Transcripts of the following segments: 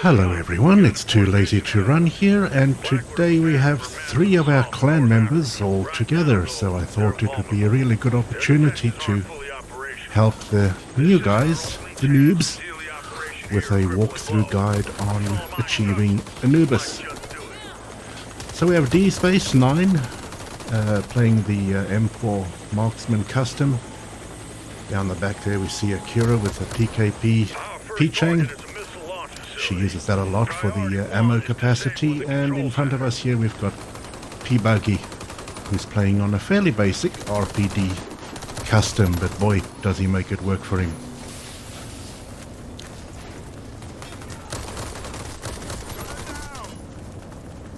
Hello everyone, it's Too Lazy to Run here, and today we have 3 of our clan members all together, so I thought it would be a really good opportunity to help the new guys, the noobs, with a walkthrough guide on achieving Anubis. So we have DSpace9 playing the M4 Marksman Custom. Down the back there we see Akira with a PKP P-Chain. She uses that a lot for the ammo capacity, and in front of us here we've got P-Buggy, who's playing on a fairly basic RPD custom, but boy does he make it work for him.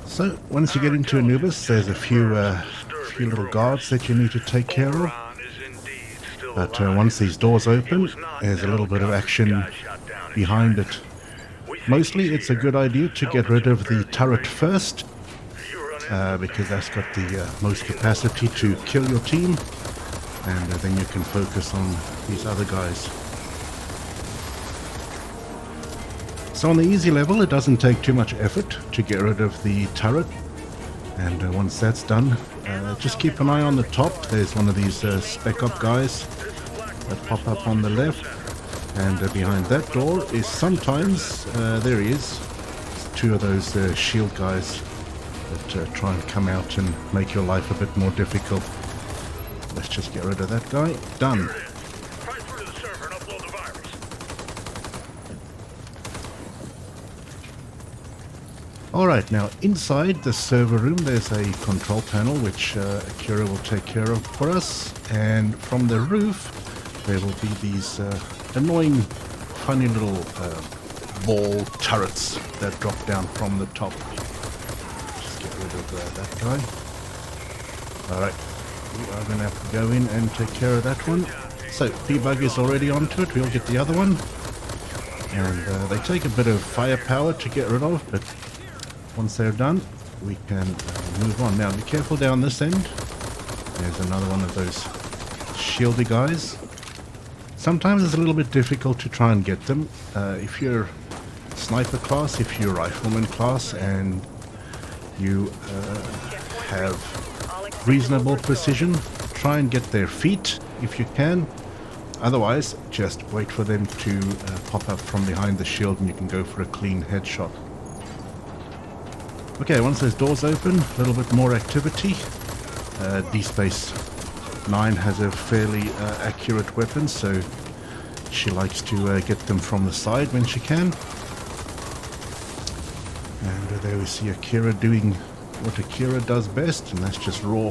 So once you get into Anubis, there's a few little guards that you need to take care of, but once these doors open there's a little bit of action behind it. Mostly it's a good idea to get rid of the turret first, because that's got the most capacity to kill your team, and then you can focus on these other guys. So on the easy level it doesn't take too much effort to get rid of the turret, and once that's done, just keep an eye on the top. There's one of these Spec-Ops guys that pop up on the left. And behind that door is sometimes, there he is, 2 of those shield guys that try and come out and make your life a bit more difficult. Let's just get rid of that guy. Done. Alright, now inside the server room there's a control panel which Akira will take care of for us, and from the roof there will be these annoying, funny little ball turrets that drop down from the top. Just get rid of that guy. Alright, we are going to have to go in and take care of that one. So, P-Bug is already onto it, we'll get the other one. And they take a bit of firepower to get rid of, but once they're done, we can move on. Now, be careful down this end. There's another one of those shieldy guys. Sometimes it's a little bit difficult to try and get them. If you're sniper class, if you're rifleman class, and you have reasonable precision, try and get their feet if you can. Otherwise, just wait for them to pop up from behind the shield and you can go for a clean headshot. Okay, once those doors open, a little bit more activity. DSpace9 has a fairly accurate weapon, so she likes to get them from the side when she can. And there we see Akira doing what Akira does best, and that's just raw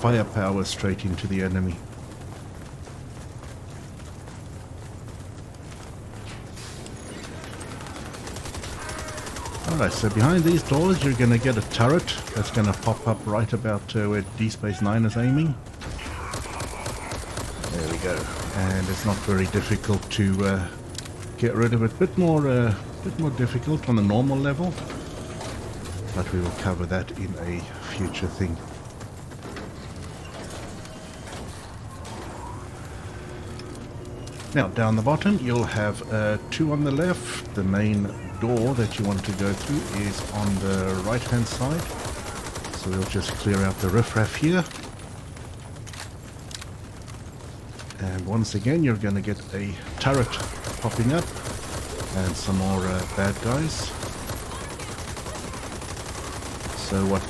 firepower straight into the enemy. Alright, so behind these doors you're going to get a turret that's going to pop up right about where DSpace9 is aiming. There we go. And it's not very difficult to get rid of it. Bit more difficult on the normal level, but we will cover that in a future thing. Now down the bottom you'll have 2 on the left. The main door that you want to go through is on the right hand side, so we'll just clear out the riffraff here. And once again you're going to get a turret popping up and some more bad guys. So what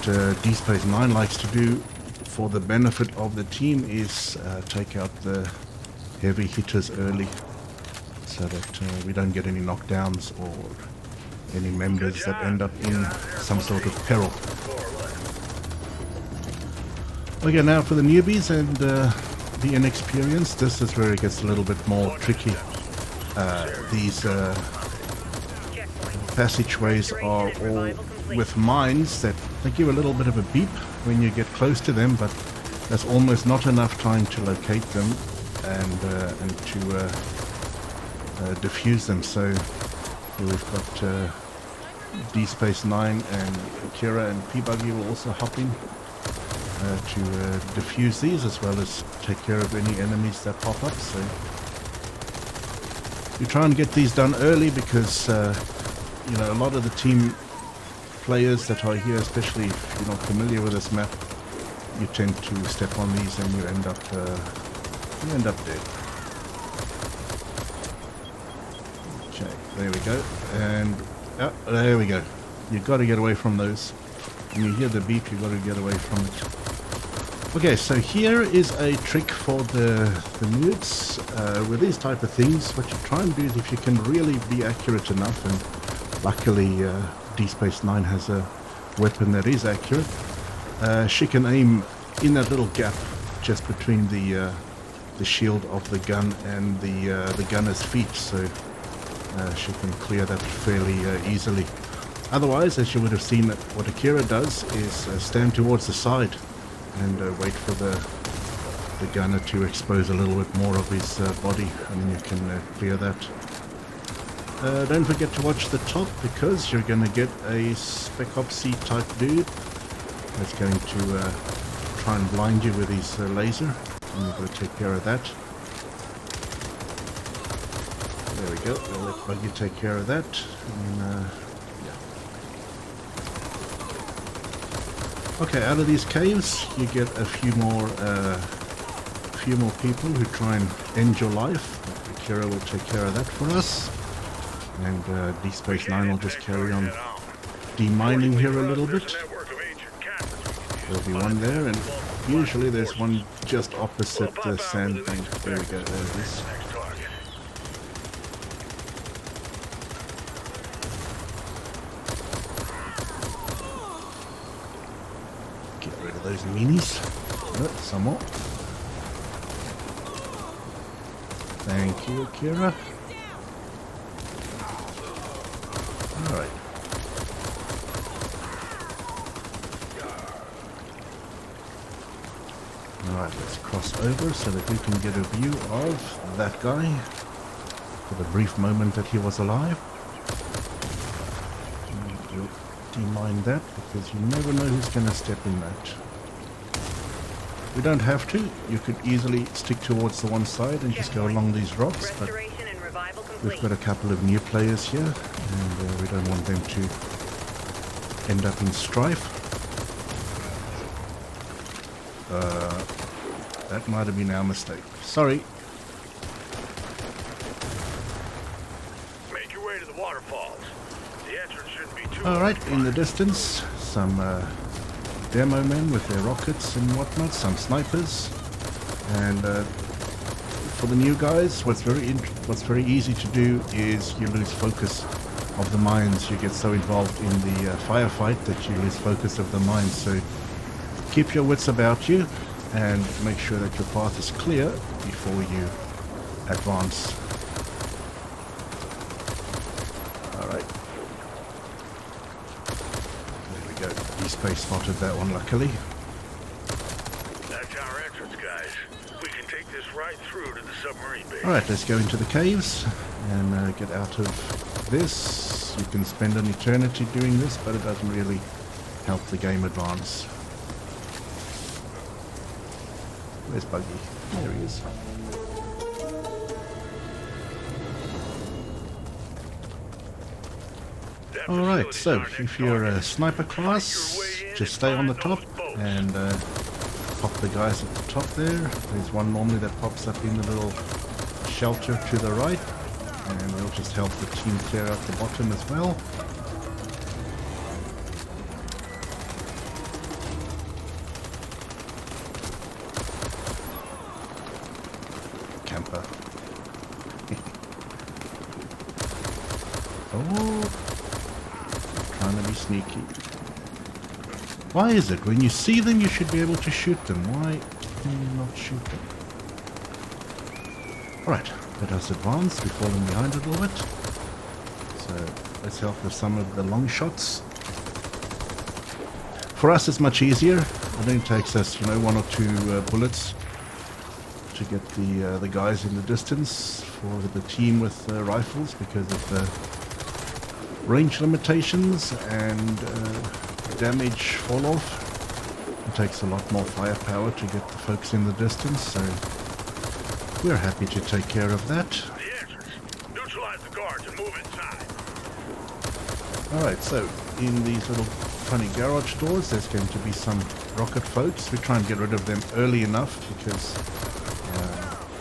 DSpace9 likes to do for the benefit of the team is take out the heavy hitters early, so that we don't get any knockdowns or any members that end up in some sort of peril. Okay, now for the newbies and the inexperienced, this is where it gets a little bit more tricky. These passageways are all with mines that they give a little bit of a beep when you get close to them, but that's almost not enough time to locate them and to defuse them. So we've got DSpace9 and Akira and P-Buggy will also hop in to defuse these, as well as take care of any enemies that pop up. So you try and get these done early, because you know, a lot of the team players that are here, especially if you're not familiar with this map, you tend to step on these and you end up dead. Okay, there we go, and there we go. You've got to get away from those. When you hear the beep, you've got to get away from it. Okay, so here is a trick for the noobs. With these type of things, what you try and do is, if you can really be accurate enough, and luckily DSpace9 has a weapon that is accurate, she can aim in that little gap just between the shield of the gun and the gunner's feet, so she can clear that fairly easily. Otherwise, as you would have seen, what Akira does is stand towards the side and wait for the gunner to expose a little bit more of his body, and then you can clear that. Don't forget to watch the top, because you're going to get a Spec-Ops type dude that's going to try and blind you with his laser, and you've got to take care of that. There we go. We'll let Buggy take care of that. And, okay, out of these caves, you get a few more people who try and end your life. Akira will take care of that for us, and DSpace9 will just carry on demining here a little bit. There'll be one there, and usually there's one just opposite the sandbank. There we go, there it is. Those minis. Some more. Thank you, Akira. Alright. Alright, let's cross over so that we can get a view of that guy for the brief moment that he was alive. And we'll demine that, because you never know who's going to step in that. We don't have to. You could easily stick towards the one side and just go along these rocks, but we've got a couple of new players here, and we don't want them to end up in strife. That might have been our mistake. Sorry. Make your way to the waterfalls. The entrance shouldn't be too. All right, in the distance, some demo men with their rockets and whatnot, some snipers, and for the new guys, what's very easy to do is you lose focus of the mines. You get so involved in the firefight that you lose focus of the mines. So keep your wits about you and make sure that your path is clear before you advance. Alright. There we go. DSpace spotted that one, luckily. That's our entrance, guys. We can take this right through to the submarine base. Alright, let's go into the caves and get out of this. You can spend an eternity doing this, but it doesn't really help the game advance. Where's Buggy? There he is. Alright, so if you're a sniper class, just stay on the top and pop the guys at the top there. There's one normally that pops up in the little shelter to the right, and we'll just help the team clear out the bottom as well. Camper. Oh, trying to be sneaky. Why is it when you see them you should be able to shoot them? Why can you not shoot them? Alright, let us advance. We're falling behind a little bit. So let's help with some of the long shots. For us it's much easier. It only takes us, you know, one or two bullets to get the guys in the distance. For the team with rifles, because of the range limitations and damage fall off, it takes a lot more firepower to get the folks in the distance, so we're happy to take care of that. The entrance. Neutralize the guards and move inside. Alright, so in these little funny garage doors there's going to be some rocket floats. We try and get rid of them early enough because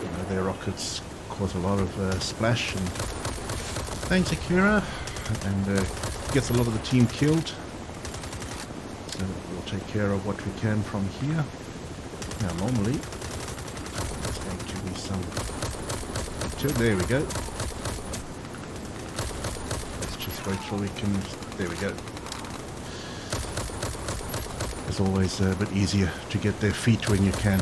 you know, their rockets cause a lot of splash. And thanks Akira, and gets a lot of the team killed. So we'll take care of what we can from here. Now normally there's going to be some... There we go. Let's just wait till we can... There we go. It's always a bit easier to get their feet when you can.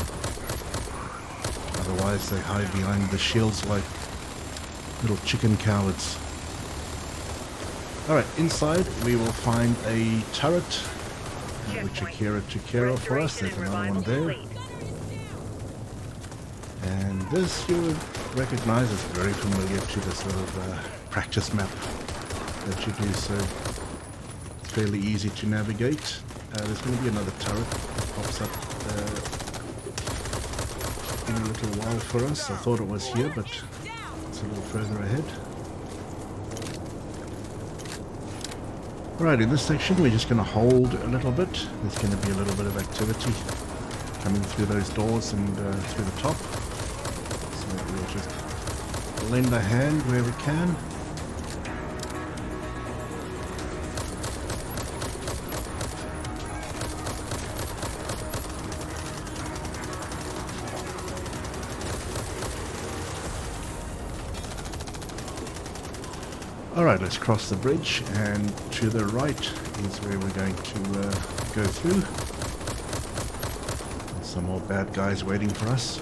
Otherwise they hide behind the shields like little chicken cowards. Alright, inside we will find a turret, which Akira took care of for us. There's another one there. And this you would recognize as very familiar to the sort of practice map that you do, so it's fairly easy to navigate. There's going to be another turret that pops up in a little while for us. I thought it was here, but it's a little further ahead. Right, in this section we're just going to hold a little bit. There's going to be a little bit of activity coming through those doors and through the top. So we'll just lend a hand where we can. Alright, let's cross the bridge, and to the right is where we're going to go through. There's some more bad guys waiting for us.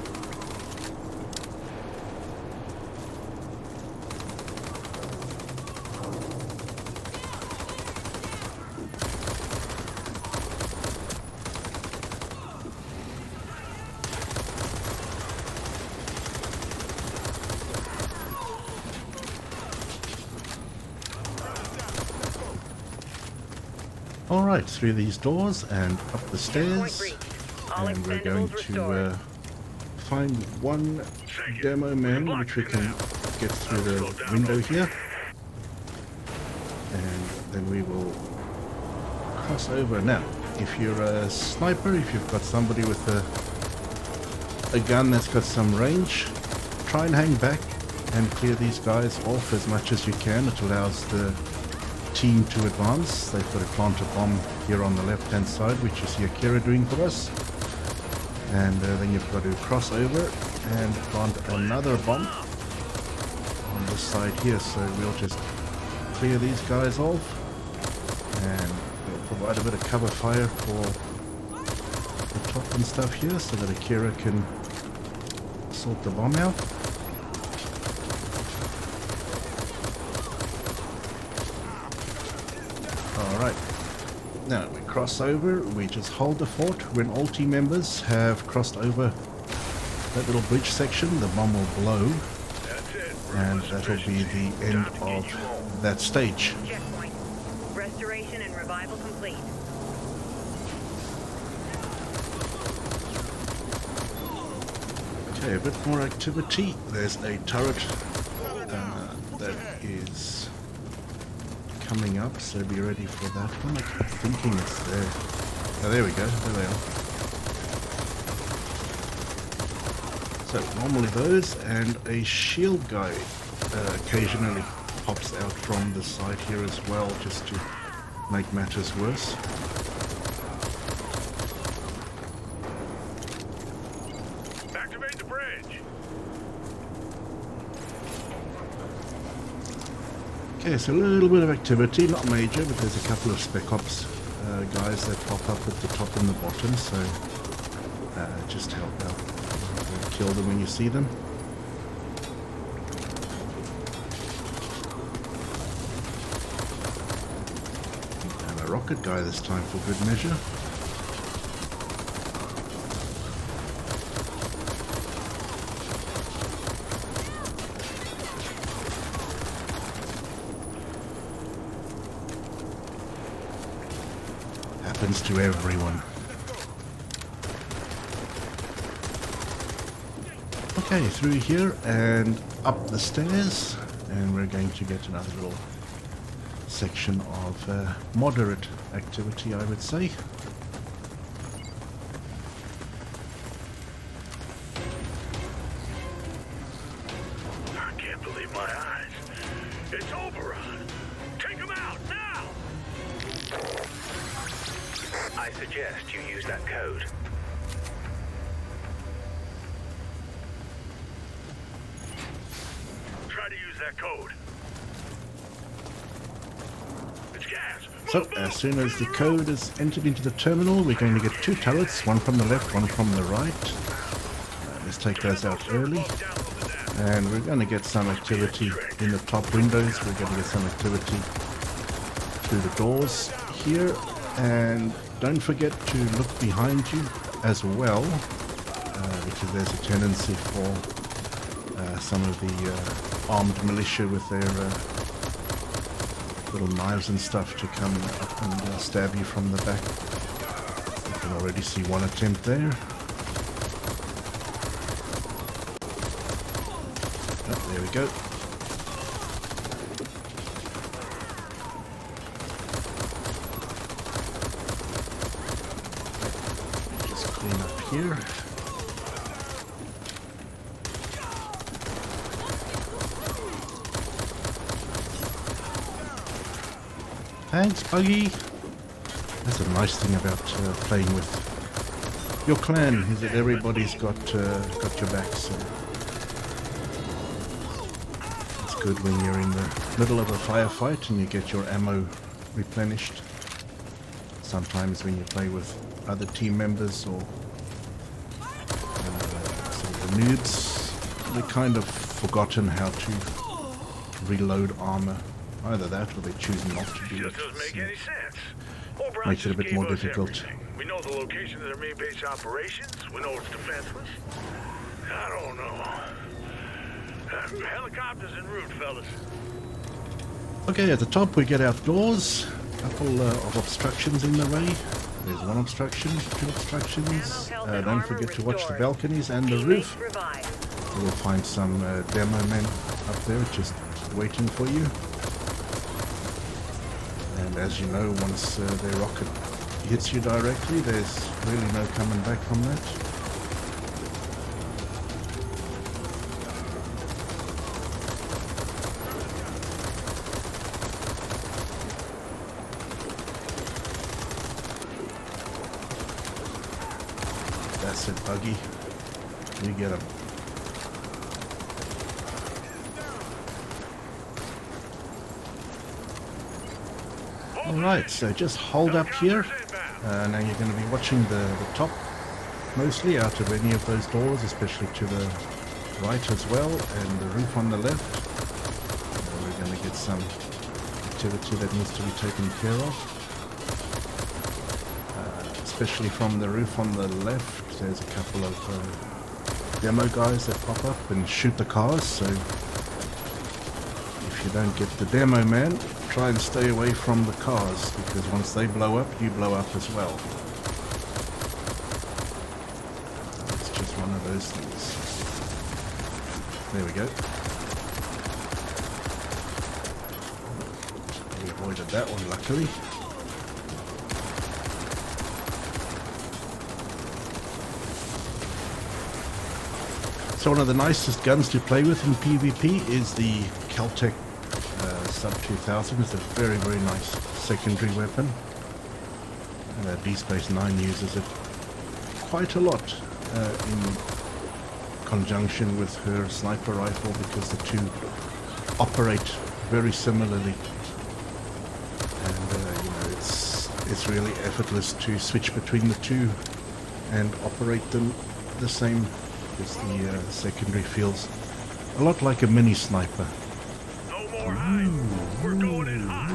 Alright, through these doors and up the stairs, and we're going to find one demo man which we can get through the window here, and then we will cross over. Now, if you're a sniper, if you've got somebody with a gun that's got some range, try and hang back and clear these guys off as much as you can. It allows the team to advance. They've got to plant a bomb here on the left hand side, which you see Akira doing for us, and then you've got to cross over and plant another bomb on this side here. So we'll just clear these guys off, and we'll provide a bit of cover fire for the top and stuff here so that Akira can sort the bomb out. Alright, now we cross over, we just hold the fort. When all team members have crossed over that little bridge section, the bomb will blow, and that will be the end of that stage. Checkpoint. Restoration and revival complete. Okay, a bit more activity. There's a turret that is coming up, so be ready for that one. I keep thinking it's there. Oh, there we go. There they are. So normally those, and a shield guy occasionally pops out from the side here as well, just to make matters worse. Activate the bridge. Okay, so a little bit of activity, not major, but there's a couple of Spec-Ops guys that pop up at the top and the bottom, so just help out. Kill them when you see them. And a rocket guy this time for good measure. Happens to everyone. Okay, through here and up the stairs, and we're going to get another little section of moderate activity, I would say. I can't believe my eyes. It's Oberon. Take him out now! I suggest you use that code. Try to use that code. It's gas. So as soon as the code is entered into the terminal, we're going to get two turrets, one from the left, one from the right. Let's take those out early. And we're going to get some activity in the top windows. We're going to get some activity through the doors here. And don't forget to look behind you as well, because there's a tendency for some of the armed militia with their little knives and stuff to come up and stab you from the back. You can already see one attempt there. Oh, there we go. Just clean up here. Thanks, Buggy. That's a nice thing about playing with your clan, is that everybody's got your back. So it's good when you're in the middle of a firefight and you get your ammo replenished. Sometimes when you play with other team members or sort of the noobs, they've kind of forgotten how to reload armor. Either that or they choose not to do it. Just doesn't make So any sense. Oberon makes it a just bit more gave us difficult. everything. We know the location of their main base operations. We know it's defenseless. I don't know. Helicopters en route, fellas. Okay, at the top we get outdoors. A couple of obstructions in the way. There's one obstruction, two obstructions. Don't forget to watch the balconies and the roof. You will find some demo men up there just waiting for you. And as you know, once their rocket hits you directly, there's really no coming back from that. That's it, Buggy. You get him. Alright, so just hold up here. Now you're going to be watching the top mostly out of any of those doors, especially to the right as well, and the roof on the left. We're going to get some activity that needs to be taken care of. Especially from the roof on the left, there's a couple of demo guys that pop up and shoot the cars, so if you don't get the demo man, try and stay away from the cars, because once they blow up, you blow up as well. It's just one of those things. There we go. We avoided that one, luckily. So one of the nicest guns to play with in PvP is the Caltech Sub 2000. It's a very, very nice secondary weapon. DSpace9 uses it quite a lot in conjunction with her sniper rifle, because the two operate very similarly. And you know, it's really effortless to switch between the two and operate them the same, because the secondary feels a lot like a mini sniper. No more hide. We're going in hot.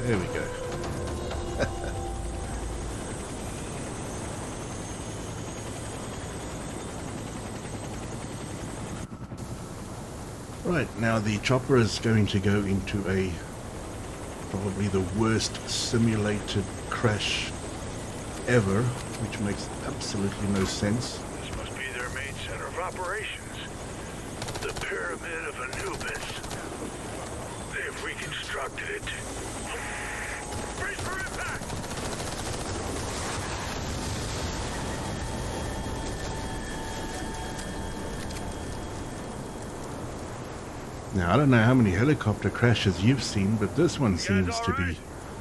There we go. Right, now the chopper is going to go into probably the worst simulated crash ever, which makes absolutely no sense. This must be their main center of operations. The Pyramid of Anubis. They've reconstructed it. Brace for impact! Now, I don't know how many helicopter crashes you've seen, but this one seems to be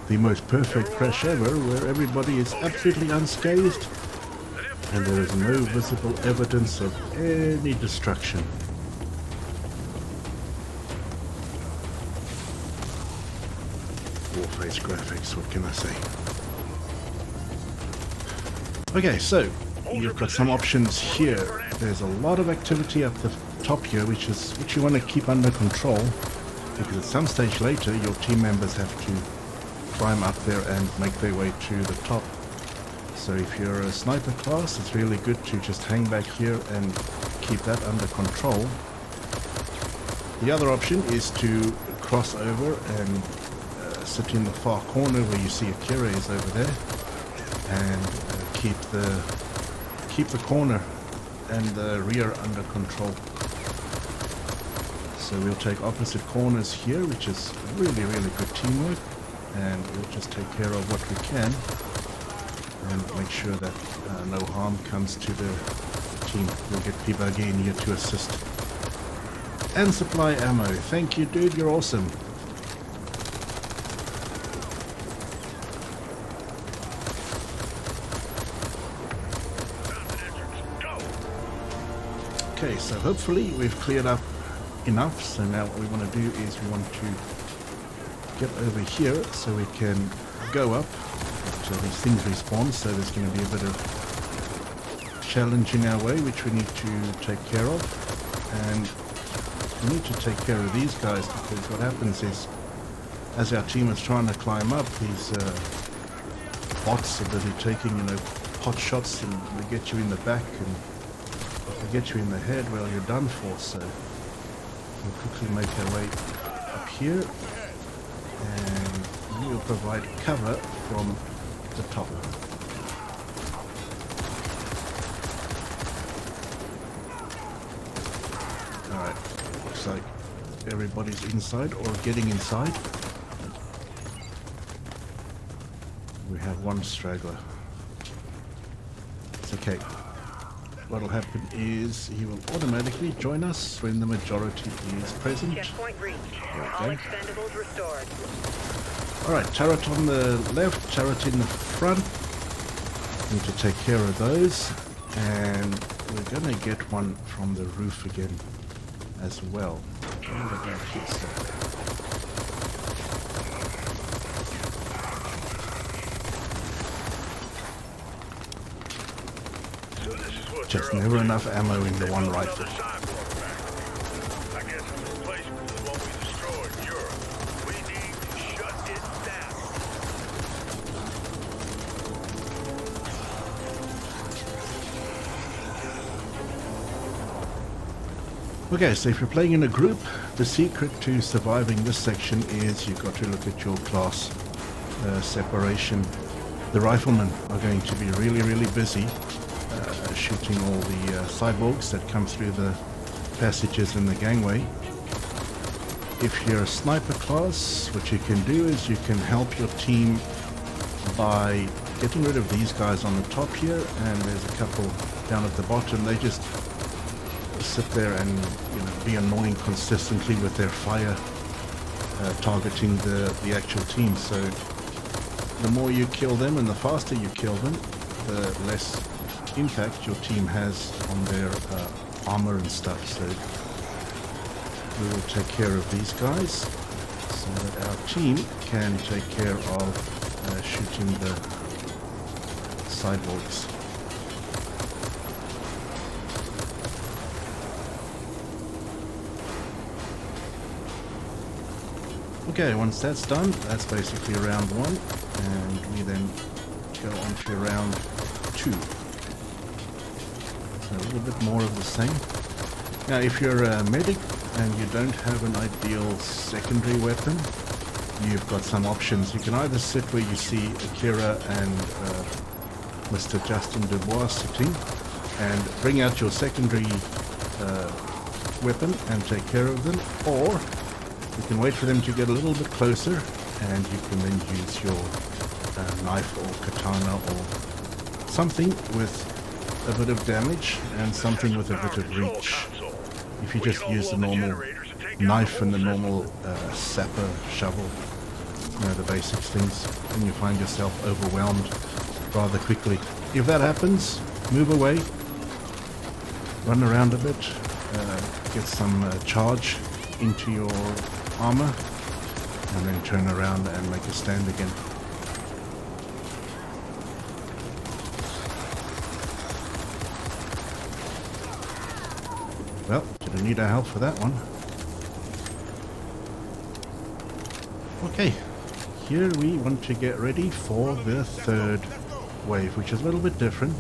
the most perfect crash ever, where everybody is absolutely unscathed and there is no visible evidence of any destruction. Warface graphics, what can I say? Okay, so you've got some options here. There's a lot of activity up the top here, which you want to keep under control, because at some stage later your team members have to climb up there and make their way to the top. So if you're a sniper class, it's really good to just hang back here and keep that under control. The other option is to cross over and sit in the far corner where you see Akira is over there, and keep the corner and the rear under control. So we'll take opposite corners here, which is really good teamwork, and we'll just take care of what we can and make sure that no harm comes to the team. We'll get P-Buggy in here to assist. And supply ammo. Thank you, dude, you're awesome. Okay, so hopefully we've cleared up enough. So now what we want to do is we want to get over here so we can go up until these things respawn. So there's going to be a bit of challenge in our way, which we need to take care of. And we need to take care of these guys, because what happens is, as our team is trying to climb up, these bots are busy taking, pot shots, and they get you in the back, and they get you in the head, well, you're done for. So we'll quickly make our way up here, and we'll provide cover from the top. Alright, looks like everybody's inside or getting inside. We have one straggler. It's okay. What'll happen is he will automatically join us when the majority is present. Checkpoint reached. Okay. All expendables restored. Alright, turret on the left, turret in the front. Need to take care of those. And we're gonna get one from the roof again as well. What about here, sir? Just never enough ammo in the one rifle. I guess it's a replacement for the one we destroyed in Europe. We need to shut it down. Okay, so if you're playing in a group, the secret to surviving this section is you've got to look at your class separation. The riflemen are going to be really busy shooting all the cyborgs that come through the passages in the gangway. If you're a sniper class, what you can do is you can help your team by getting rid of these guys on the top here, and there's a couple down at the bottom. They just sit there and be annoying consistently with their fire targeting the actual team. So the more you kill them and the faster you kill them, the less impact your team has on their armor and stuff. So we will take care of these guys so that our team can take care of shooting the cyborgs. Okay, once that's done, that's basically round one, and we then go on to round two. So a little bit more of the same. Now, if you're a medic and you don't have an ideal secondary weapon, you've got some options. You can either sit where you see Akira and Mr. Justin Dubois sitting and bring out your secondary weapon and take care of them, or you can wait for them to get a little bit closer and you can then use your knife or katana or something with a bit of damage and something with a bit of reach. If you just use the normal knife and the normal sapper shovel, you know, the basics things, then you find yourself overwhelmed rather quickly. If that happens, move away, run around a bit, get some charge into your armor, and then turn around and make a stand again. Well, didn't need our help for that one. Okay, here we want to get ready for the third wave, which is a little bit different,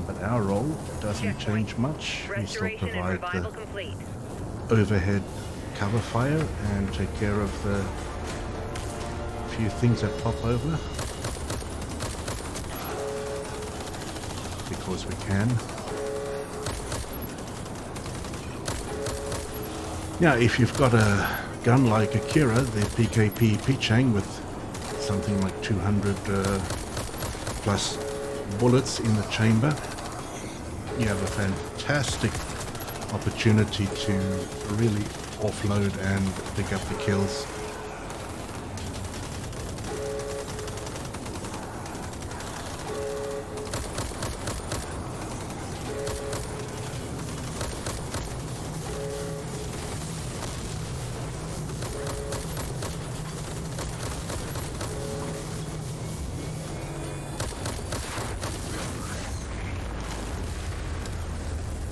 but our role doesn't change much. We still provide the overhead cover fire and take care of the few things that pop over, because we can. Now, if you've got a gun like Akira, the PKP Pichang, with something like 200 plus bullets in the chamber, you have a fantastic opportunity to really offload and pick up the kills.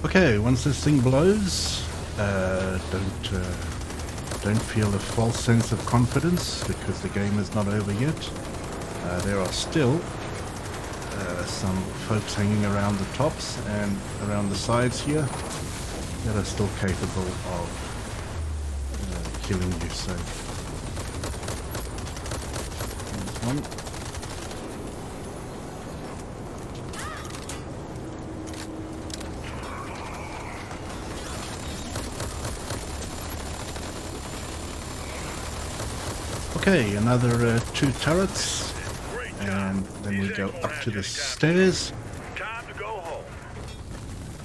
Okay, once this thing blows, don't feel a false sense of confidence, because the game is not over yet. There are still some folks hanging around the tops and around the sides here that are still capable of killing you. So, there's one. Okay, another 2 turrets, and then we go up to the stairs,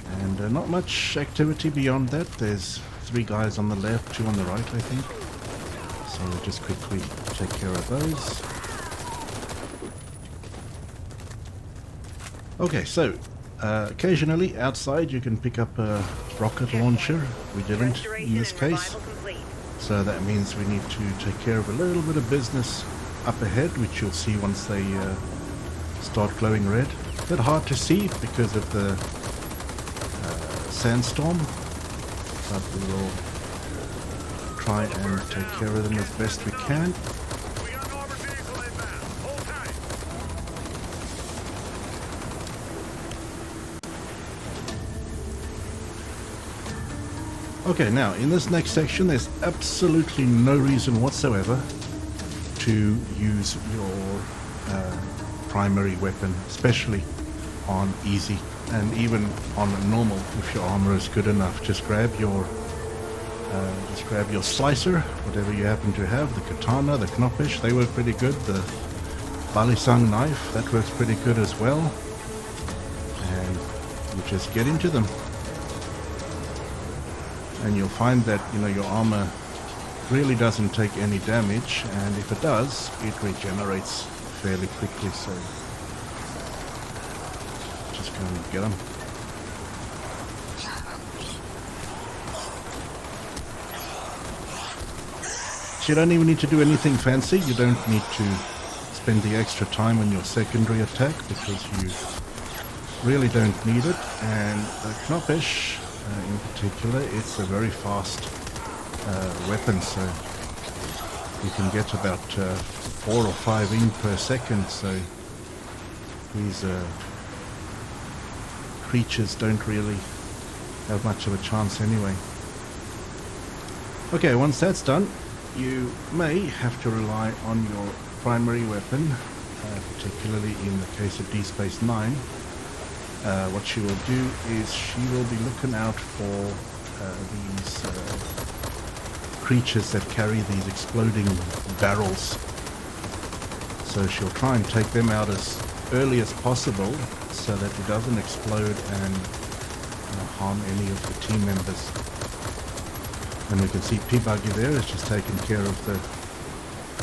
and not much activity beyond that. There's 3 guys on the left, 2 on the right, I think, so we'll just quickly take care of those. Okay, so occasionally outside you can pick up a rocket launcher. We didn't in this case. So that means we need to take care of a little bit of business up ahead, which you'll see once they start glowing red. A bit hard to see because of the sandstorm, but we will try and take care of them as best we can. Okay, now in this next section there's absolutely no reason whatsoever to use your primary weapon, especially on easy, and even on normal if your armor is good enough. Just grab your slicer, whatever you happen to have, the katana, the knoppish, they work pretty good, the balisang knife, that works pretty good as well, and you just get into them. And you'll find that, you know, your armor really doesn't take any damage, and if it does, it regenerates fairly quickly, so just go and get them. So you don't even need to do anything fancy. You don't need to spend the extra time on your secondary attack, because you really don't need it. And the knoppish in particular, it's a very fast weapon, so you can get about 4 or 5 in per second, so these creatures don't really have much of a chance anyway. Okay, once that's done, you may have to rely on your primary weapon, particularly in the case of DSpace9. What she will do is she will be looking out for these creatures that carry these exploding barrels. So she'll try and take them out as early as possible so that it doesn't explode and harm any of the team members. And we can see P-Buggy there is just taking care of the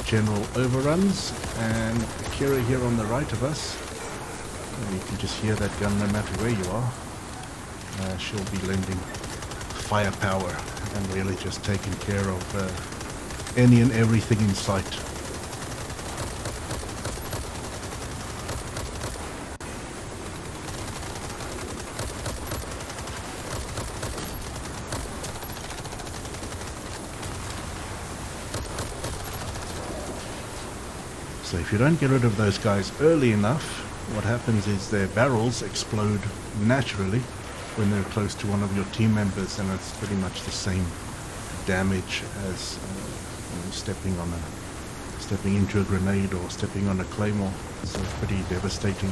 general overruns, and Akira here on the right of us. And you can just hear that gun no matter where you are. She'll be lending firepower and really just taking care of any and everything in sight. So if you don't get rid of those guys early enough, what happens is their barrels explode naturally when they're close to one of your team members, and it's pretty much the same damage as stepping into a grenade or stepping on a claymore. So it's pretty devastating.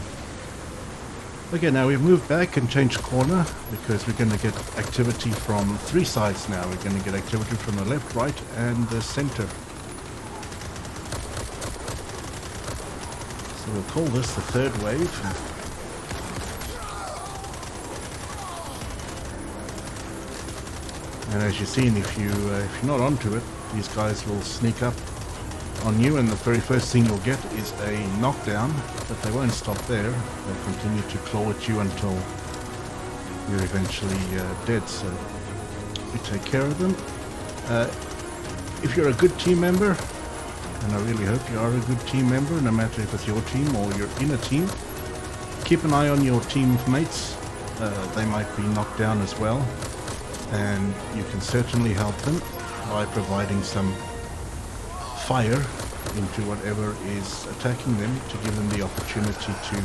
Okay, now we've moved back and changed corner because we're going to get activity from three sides now. We're going to get activity from the left, right, and the center. So we'll call this the third wave. And as you've seen, if you're not onto it, these guys will sneak up on you, and the very first thing you'll get is a knockdown, but they won't stop there. They'll continue to claw at you until you're eventually dead, so you take care of them. If you're a good team member, and I really hope you are a good team member, no matter if it's your team or you're in a team, keep an eye on your teammates. They might be knocked down as well, and you can certainly help them by providing some fire into whatever is attacking them to give them the opportunity to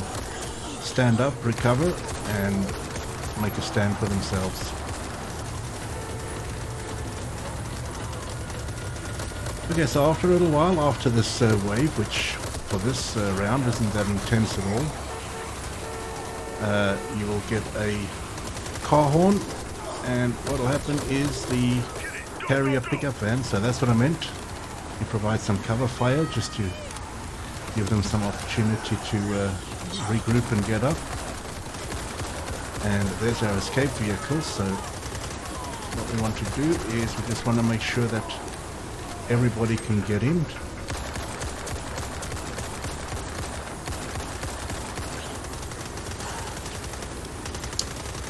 stand up, recover, and make a stand for themselves. Okay, so after a little while, after this wave, which for this round isn't that intense at all, you will get a car horn, and what will happen is the carrier pickup van, so that's what I meant. You provide some cover fire just to give them some opportunity to regroup and get up. And there's our escape vehicle, so what we want to do is we just want to make sure that everybody can get in.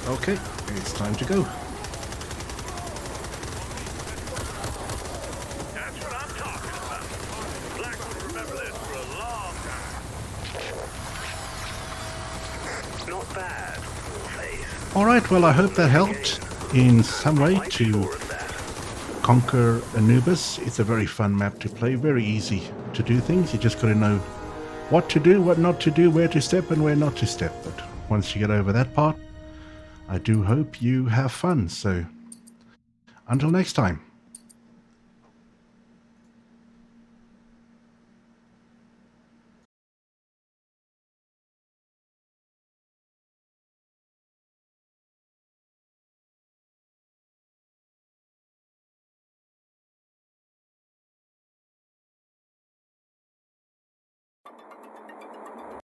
Okay, it's time to go. That's what I'm talking about. Black will remember this for a long time. Not bad, Warface. Alright, well I hope that helped in some way to conquer Anubis. It's a very fun map to play, very easy to do things. You just got to know what to do, what not to do, where to step and where not to step. But once you get over that part, I do hope you have fun. So until next time.